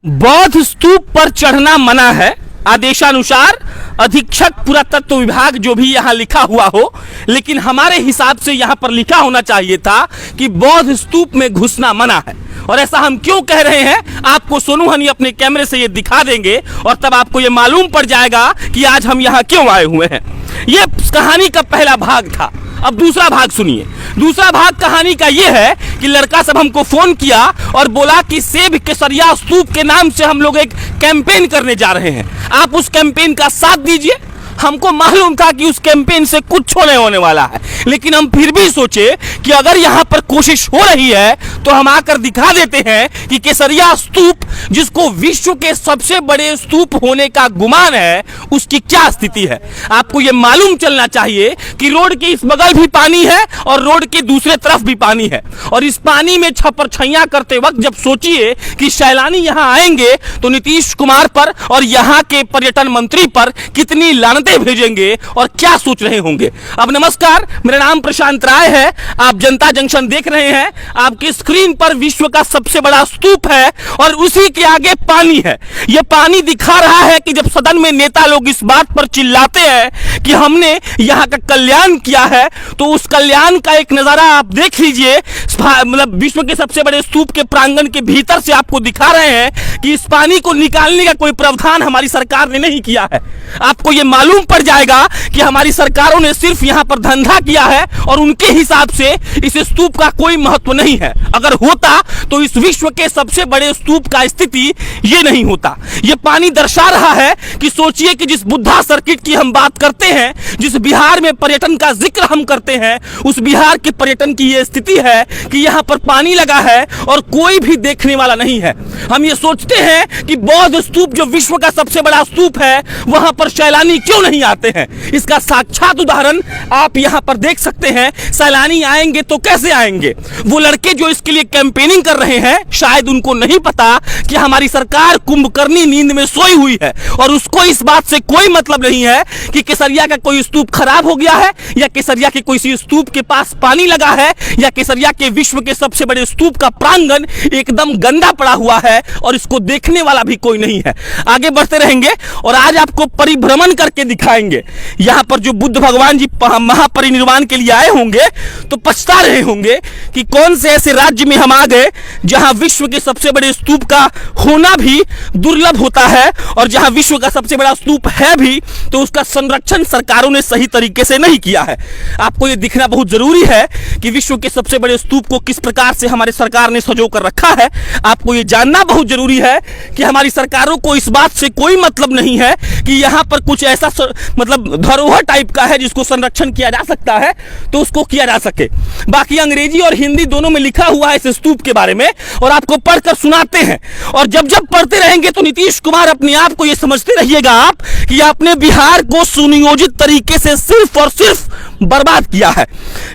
बौद्ध स्तूप पर चढ़ना मना है। आदेशानुसार अधीक्षक पुरातत्व विभाग जो भी यहाँ लिखा हुआ हो, लेकिन हमारे हिसाब से यहाँ पर लिखा होना चाहिए था कि बौद्ध स्तूप में घुसना मना है। और ऐसा हम क्यों कह रहे हैं आपको सोनू हनी अपने कैमरे से ये दिखा देंगे और तब आपको ये मालूम पड़ जाएगा कि आज हम यहाँ क्यों आए हुए हैं। ये कहानी का पहला भाग था। अब दूसरा भाग सुनिए। दूसरा भाग कहानी का ये है कि लड़का सब हमको फोन किया और बोला कि सेब केसरिया स्तूप के नाम से हम लोग एक कैंपेन करने जा रहे हैं, आप उस कैंपेन का साथ दीजिए। हमको मालूम था कि उस कैंपेन से कुछ नहीं होने वाला है, लेकिन हम फिर भी सोचे कि अगर यहाँ पर कोशिश हो रही है तो हम आकर दिखा देते हैं कि केसरिया स्तूप, जिसको विश्व के सबसे बड़े स्तूप होने का गुमान है, उसकी क्या स्थिति है। आपको ये मालूम चलना चाहिए कि रोड के इस बगल भी पानी है और रोड के दूसरे तरफ भी पानी है, और इस पानी में छप्परछैया करते वक्त जब सोचिए कि सैलानी यहाँ आएंगे तो नीतीश कुमार पर और यहाँ के पर्यटन मंत्री पर कितनी लानतें भेजेंगे और क्या सोच रहे होंगे। अब नमस्कार, मेरा नाम प्रशांत राय है, आप जनता जंक्शन देख रहे हैं। आपकी स्क्रीन पर विश्व का सबसे बड़ा स्तूप है और उसी के आगे पानी है। यह पानी दिखा रहा है कि जब सदन में नेता लोग इस बात पर चिल्लाते हैं कि हमने यहाँ का कल्याण किया है, तो उस कल्याण का एक नजारा आप देख लीजिए। मतलब विश्व के सबसे बड़े स्तूप के प्रांगण के भीतर से आपको दिखा रहे हैं कि इस पानी को निकालने का कोई प्रावधान हमारी सरकार ने नहीं किया है। आपको यह मालूम पड़ जाएगा कि हमारी सरकारों ने सिर्फ यहां पर धंधा किया है और उनके हिसाब से इस स्तूप का कोई महत्व नहीं है। अगर होता तो इस विश्व के सबसे बड़े स्तूप का स्थिति ये नहीं होता। ये पानी दर्शा रहा है कि सोचिए कि जिस बुद्धा सर्किट की हम बात करते हैं, जिस बिहार में पर्यटन का जिक्र हम करते हैं, उस बिहार के पर्यटन की ये स्थिति है कि यहां पर पानी लगा है और कोई भी देखने वाला नहीं है। हम ये सोचते हैं कि बौद्ध स्तूप जो विश्व का सबसे बड़ा स्तूप है, वहां पर सैलानी क्यों नहीं आते हैं। इसका साक्षात उदाहरण आप यहां पर देख सकते हैं। सैलानी आएंगे तो कैसे आएंगे। वो लड़के जो इसके लिए कैंपेनिंग कर रहे हैं, शायद उनको नहीं पता कि हमारी सरकार कुंभकर्णी नींद में सोई हुई है और उसको इस बात से कोई मतलब नहीं है कि केसरिया का कोई स्तूप खराब हो गया है, या केसरिया के कोई स्तूप के पास पानी लगा है, या केसरिया के विश्व के सबसे बड़े स्तूप का प्रांगण एकदम गंदा पड़ा हुआ है और इसको देखने वाला भी कोई नहीं है। आगे बढ़ते रहेंगे और आज आपको परिभ्रमण करके दिखाएंगे। यहां पर जो बुद्ध भगवान जी महापरिनिर्वाण के लिए आए होंगे तो पछता रहे होंगे कि कौन से ऐसे राज्य में हम आ गए जहां विश्व के सबसे बड़े स्तूप का होना भी दुर्लभ होता है, और जहां विश्व का सबसे बड़ा स्तूप है भी तो उसका संरक्षण सरकारों ने सही तरीके से नहीं किया है। आपको यह दिखना बहुत जरूरी है कि विश्व के सबसे बड़े स्तूप को किस प्रकार से हमारी सरकार ने सजो कर रखा है। आपको यह जानना बहुत जरूरी है कि हमारी सरकारों को इस बात से कोई मतलब नहीं है कि यहां पर कुछ ऐसा मतलब धरोहर टाइप का है जिसको संरक्षण किया जा सकता है तो उसको किया जा सके। बाकी अंग्रेजी और हिंदी दोनों में लिखा हुआ है इस स्तूप के बारे में और आपको पढ़कर सुनाते हैं, और जब जब पढ़ते रहेंगे तो नीतीश कुमार अपने आप को यह समझते रहिएगा आप कि आपने बिहार को सुनियोजित तरीके से सिर्फ और सिर्फ बर्बाद किया है।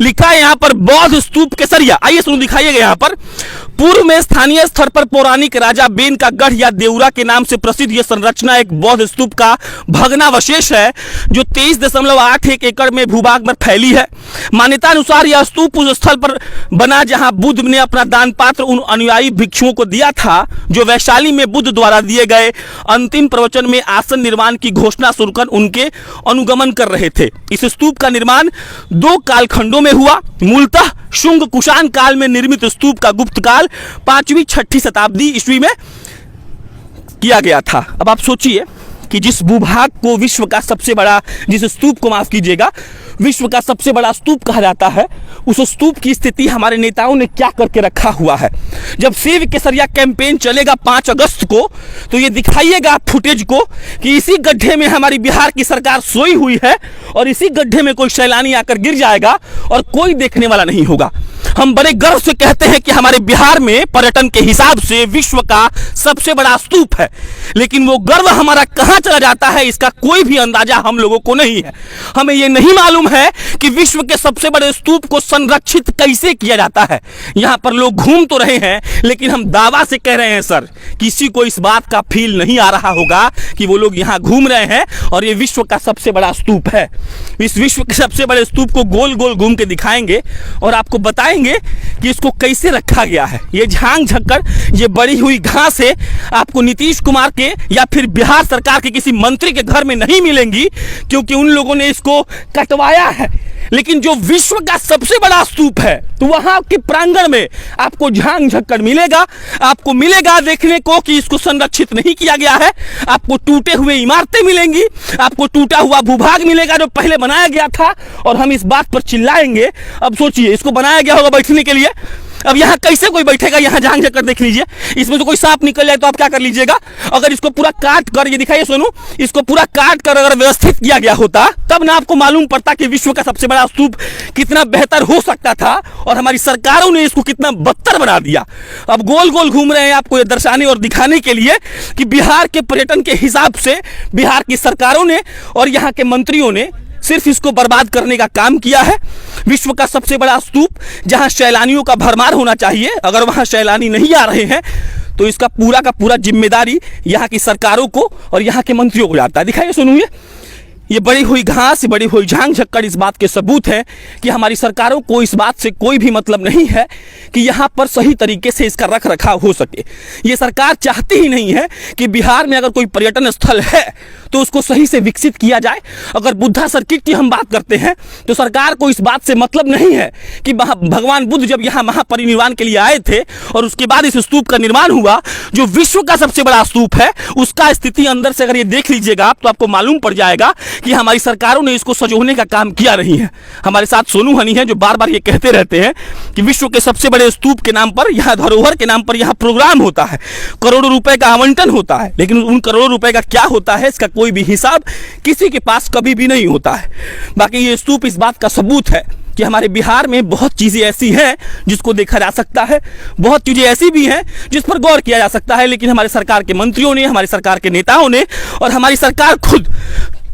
लिखा है यहां पर बौद्ध स्तूप केसरिया। आइए सुनो, दिखाइएगा। यहां पर पूर्व में स्थानीय स्तर पर पौराणिक राजा बेन का गढ़ या देउरा के नाम से प्रसिद्ध यह संरचना एक बौद्ध स्तूप का भग्नावशेष है जो 23.81 एकड़ में भूभाग में फैली है। मान्यता अनुसार यह स्तूप उस स्थल पर बना जहां बुद्ध ने अपना दान पात्र उन अनुयायी भिक्षुओं को दिया था जो वैशाली में बुद्ध द्वारा दिए गए अंतिम प्रवचन में आसन निर्माण की घोषणा सुनकर उनके अनुगमन कर रहे थे। इस स्तूप का निर्माण 2 कालखंडों में हुआ। मूलतः शुंग कुषाण काल में निर्मित स्तूप का गुप्त काल 5वीं-6वीं शताब्दी ईस्वी में किया गया था। अब आप सोचिए कि जिस भूभाग को विश्व का सबसे बड़ा, जिस स्तूप को माफ कीजिएगा, विश्व का सबसे बड़ा स्तूप कहा जाता है, उस स्तूप की स्थिति हमारे नेताओं ने क्या करके रखा हुआ है। जब सेब केसरिया कैंपेन चलेगा 5 अगस्त को, तो ये दिखाइएगा फुटेज को कि इसी गड्ढे में हमारी बिहार की सरकार सोई हुई है और इसी गड्ढे में कोई सैलानी आकर गिर जाएगा और कोई देखने वाला नहीं होगा। हम बड़े गर्व से कहते हैं कि हमारे बिहार में पर्यटन के हिसाब से विश्व का सबसे बड़ा स्तूप है, लेकिन वो गर्व हमारा कहां चला जाता है इसका कोई भी अंदाजा हम लोगों को नहीं है। हमें ये नहीं मालूम है कि विश्व के सबसे बड़े स्तूप को संरक्षित कैसे किया जाता है। यहां पर लोग घूम तो रहे हैं, लेकिन हम दावा से कह रहे हैं सर, किसी को इस बात का फील नहीं आ रहा होगा कि वो लोग यहां घूम रहे हैं और ये विश्व का सबसे बड़ा स्तूप है। इस विश्व के सबसे बड़े स्तूप को गोल गोल घूम के दिखाएंगे और आपको बताएंगे दिखाएंगे कि इसको कैसे रखा गया है। ये झांग झक्कड़, ये बड़ी हुई घास है, आपको नीतीश कुमार के या फिर बिहार सरकार के किसी मंत्री के घर में नहीं मिलेंगी, क्योंकि उन लोगों ने इसको कटवाया है। लेकिन जो विश्व का सबसे बड़ा स्तूप है, तो वहां के प्रांगण में आपको झांग झक्कड़ मिलेगा। आपको मिलेगा देखने को कि इसको संरक्षित नहीं किया गया है। आपको टूटे हुए इमारतें मिलेंगी, आपको टूटा हुआ भूभाग मिलेगा जो पहले बनाया गया था। और हम इस बात पर चिल्लाएंगे। अब सोचिए, इसको बनाया गया होगा बैठने के लिए, अब यहाँ कैसे कोई बैठेगा? यहाँ झांग झक्कड़ देख लीजिए, इसमें तो कोई सांप निकल जाए तो आप क्या कर लीजिएगा? अगर इसको पूरा काट कर, ये दिखाइए सोनू, इसको पूरा काट कर अगर व्यवस्थित किया गया होता, तब ना आपको मालूम पड़ता कि विश्व का सबसे बड़ा स्तूप कितना बेहतर हो सकता था। और हमारी सरकारों ने इसको कितना बदतर बना दिया। अब गोल गोल घूम रहे हैं आपको ये दर्शाने और दिखाने के लिए कि बिहार के पर्यटन के हिसाब से बिहार की सरकारों ने और यहाँ के मंत्रियों ने सिर्फ इसको बर्बाद करने का काम किया है। विश्व का सबसे बड़ा स्तूप, जहां सैलानियों का भरमार होना चाहिए, अगर वहां सैलानी नहीं आ रहे हैं तो इसका पूरा का पूरा जिम्मेदारी यहाँ की सरकारों को और यहाँ के मंत्रियों को जाता है। दिखाइए सोनू, ये बड़ी हुई घास, बड़ी हुई झांग झक्कड़ इस बात के सबूत है कि हमारी सरकारों को इस बात से कोई भी मतलब नहीं है कि यहाँ पर सही तरीके से इसका रख रखाव हो सके। ये सरकार चाहती ही नहीं है कि बिहार में अगर कोई पर्यटन स्थल है तो उसको सही से विकसित किया जाए। अगर बुद्धा सर्किट की हम बात करते हैं तो सरकार को इस बात से मतलब नहीं है कि भगवान बुद्ध जब यहाँ महापरिनिर्वाण के लिए आए थे और उसके बाद इस स्तूप का निर्माण हुआ, जो विश्व का सबसे बड़ा स्तूप है, उसका स्थिति अंदर से अगर ये देख लीजिएगा आप, तो आपको मालूम पड़ जाएगा कि हमारी सरकारों ने इसको सजोने का काम किया रही है। हमारे साथ सोनू हनी है जो बार बार ये कहते रहते हैं कि विश्व के सबसे बड़े स्तूप के नाम पर, यहाँ धरोहर के नाम पर यहाँ प्रोग्राम होता है, करोड़ों रुपए का आवंटन होता है, लेकिन उन करोड़ों रुपए का क्या होता है इसका कोई भी हिसाब किसी के पास कभी भी नहीं होता है। बाकी ये स्तूप इस बात का सबूत है कि हमारे बिहार में बहुत चीजें ऐसी हैं जिसको देखा जा सकता है, बहुत चीजें ऐसी भी हैं जिस पर गौर किया जा सकता है, लेकिन हमारे सरकार के मंत्रियों ने, हमारे सरकार के नेताओं ने और हमारी सरकार खुद,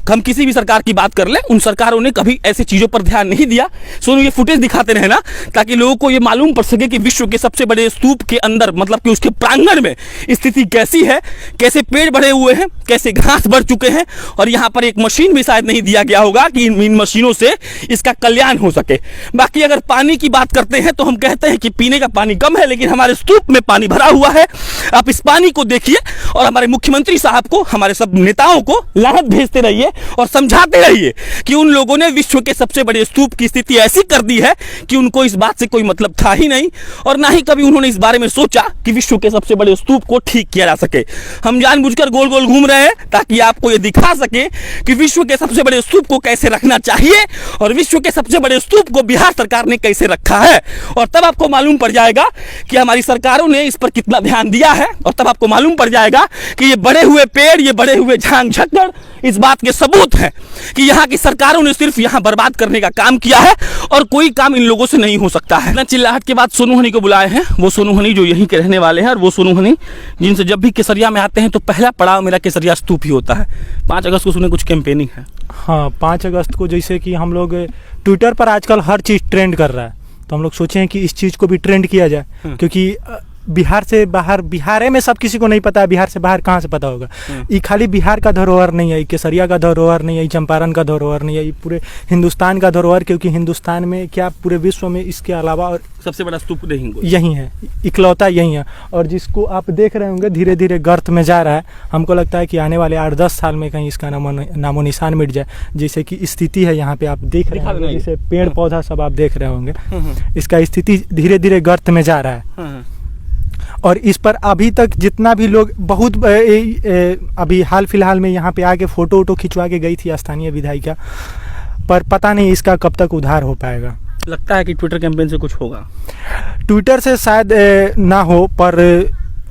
हम किसी भी सरकार की बात कर ले, उन सरकारों ने कभी ऐसी चीजों पर ध्यान नहीं दिया। सोनू ये फुटेज दिखाते रहे ना, ताकि लोगों को ये मालूम पड़ सके कि विश्व के सबसे बड़े स्तूप के अंदर, मतलब कि उसके प्रांगण में स्थिति कैसी है, कैसे पेड़ बढ़े हुए हैं, कैसे घास बढ़ चुके हैं। और यहाँ पर एक मशीन भी शायद नहीं दिया गया होगा कि इन मशीनों से इसका कल्याण हो सके। बाकी अगर पानी की बात करते हैं तो हम कहते हैं कि पीने का पानी कम है, लेकिन हमारे स्तूप में पानी भरा हुआ है। आप इस पानी को देखिए और हमारे मुख्यमंत्री साहब को, हमारे सब नेताओं को लानत भेजते रहिए और समझाते रहिए कि उन लोगों ने विश्व के सबसे बड़े स्तूप की स्थिति ऐसी कर दी है कि उनको इस बात से कोई मतलब था ही नहीं, और ना ही कभी उन्होंने इस बारे में सोचा कि विश्व के सबसे बड़े स्तूप को ठीक किया जा सके। हम जानबूझकर गोल गोल घूम रहे हैं ताकि आपको ये दिखा सके कि विश्व के सबसे बड़े स्तूप को कैसे रखना चाहिए और विश्व के सबसे बड़े स्तूप को बिहार सरकार ने कैसे रखा है। और तब आपको मालूम पड़ जाएगा कि हमारी सरकारों ने इस पर कितना ध्यान दिया है, और तब आपको मालूम पड़ जाएगा कि ये बड़े हुए पेड़, ये बड़े हुए झांग झक्कड़ इस बात के सबूत है कि यहाँ की सरकारों ने सिर्फ यहाँ बर्बाद करने का काम किया है और कोई काम इन लोगों से नहीं हो सकता है। इतना चिल्लाहट के बाद सोनू हनी को बुलाए हैं, वो सोनू हनी जो यहीं के रहने वाले हैं, और वो सोनू हनी जिनसे जब भी केसरिया में आते हैं तो पहला पड़ाव मेरा केसरिया स्तूप ही होता है। 5 अगस्त को सुने कुछ कैंपेनिंग है। हाँ, 5 अगस्त को जैसे कि हम लोग ट्विटर पर आजकल हर चीज़ ट्रेंड कर रहा है, तो हम लोग सोचे हैं कि इस चीज़ को भी ट्रेंड किया जाए, क्योंकि बिहार से बाहर, बिहार में सब किसी को नहीं पता है, बिहार से बाहर कहाँ से पता होगा। ये खाली बिहार का धरोहर नहीं है, केसरिया का धरोहर नहीं है, चंपारण का धरोहर नहीं है, ये पूरे हिंदुस्तान का धरोहर, क्योंकि हिंदुस्तान में क्या पूरे विश्व में इसके अलावा और सबसे बड़ा स्तूप यही है, इकलौता यही है। और जिसको आप देख रहे होंगे धीरे धीरे गर्त में जा रहा है, हमको लगता है कि आने वाले 8-10 साल में कहीं इसका नामो निशान मिट जाए। जैसे कि स्थिति है यहाँ पे आप देख रहे होंगे, जैसे पेड़ पौधा सब आप देख रहे होंगे, इसका स्थिति धीरे धीरे गर्त में जा रहा है। और इस पर अभी तक जितना भी लोग बहुत अभी हाल फिलहाल में यहाँ पे आके फ़ोटो वोटो खिंचवा के गई थी स्थानीय विधायिका, पर पता नहीं इसका कब तक उद्धार हो पाएगा। लगता है कि ट्विटर कैंपेन से कुछ होगा। ट्विटर से शायद ना हो, पर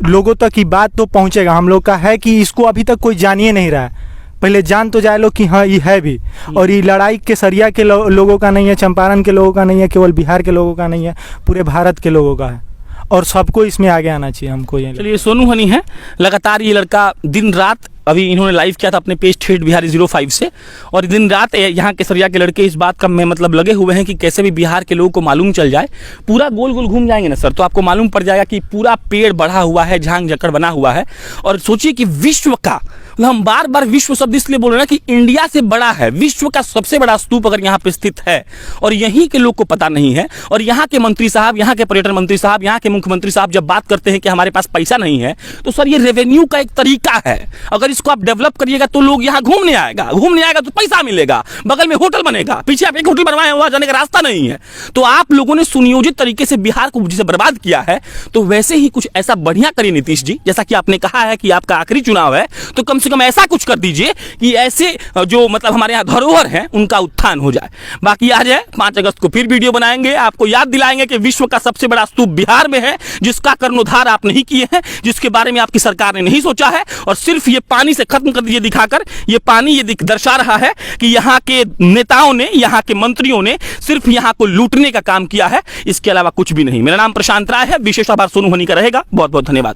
लोगों तक की बात तो पहुँचेगा। हम लोग का है कि इसको अभी तक कोई जानिए नहीं रहा है, पहले जान तो जाए लोग कि हाँ ये है भी। और ये लड़ाई केसरिया के लोगों का नहीं है, चंपारण के लोगों का नहीं है, केवल बिहार के लोगों का नहीं है, पूरे भारत के लोगों का है, और सबको इसमें आगे आना चाहिए। हमको ये चलिए, सोनू हनी है, लगातार ये लड़का दिन रात, अभी इन्होंने लाइव किया था अपने पेज ठेठ बिहारी 05 से, और दिन रात यहाँ केसरिया के लड़के इस बात का में मतलब लगे हुए हैं कि कैसे भी बिहार के लोगों को मालूम चल जाए। पूरा गोल गोल घूम जाएंगे ना सर, तो आपको मालूम पड़ जाएगा कि पूरा पेड़ बढ़ा हुआ है, झांग झक्कड़ बना हुआ है। और सोचिए कि विश्व का हम बार बार विश्व शब्द इसलिए बोल रहे हैं कि इंडिया से बड़ा है, विश्व का सबसे बड़ा स्तूप अगर यहाँ पे स्थित है और यहीं के लोग को पता नहीं है, और यहाँ के मंत्री साहब, यहाँ के पर्यटन मंत्री साहब, यहाँ के मुख्यमंत्री साहब जब बात करते हैं कि हमारे पास पैसा नहीं है, तो सर ये रेवेन्यू का एक तरीका है। अगर इसको आप डेवलप करिएगा तो लोग यहाँ घूमने आएगा तो पैसा मिलेगा, बगल में होटल बनेगा, पीछे आप एक होटल बनवाए वहां जाने का रास्ता नहीं है। तो आप लोगों ने सुनियोजित तरीके से बिहार को जिसे बर्बाद किया है, तो वैसे ही कुछ ऐसा बढ़िया करिए नीतीश जी, जैसा कि आपने कहा है कि आपका आखिरी चुनाव है, तो कम से कम ऐसा कुछ कर दीजिए कि ऐसे जो मतलब हमारे यहाँ धरोहर हैं उनका उत्थान हो जाए। बाकी आज है 5 अगस्त को फिर वीडियो बनाएंगे, आपको याद दिलाएंगे कि विश्व का सबसे बड़ा स्तूप बिहार में है, जिसका कर्णोद्धार आप नहीं किए हैं, जिसके बारे में आपकी सरकार ने नहीं सोचा है, और सिर्फ ये पानी से खत्म कर दीजिए दिखाकर। ये पानी ये दर्शा रहा है कि यहाँ के नेताओं ने, यहाँ के मंत्रियों ने सिर्फ यहाँ को लूटने का काम किया है, इसके अलावा कुछ भी नहीं। मेरा नाम प्रशांत राय है, विशेष आभार सोनू हनी का रहेगा। बहुत बहुत धन्यवाद।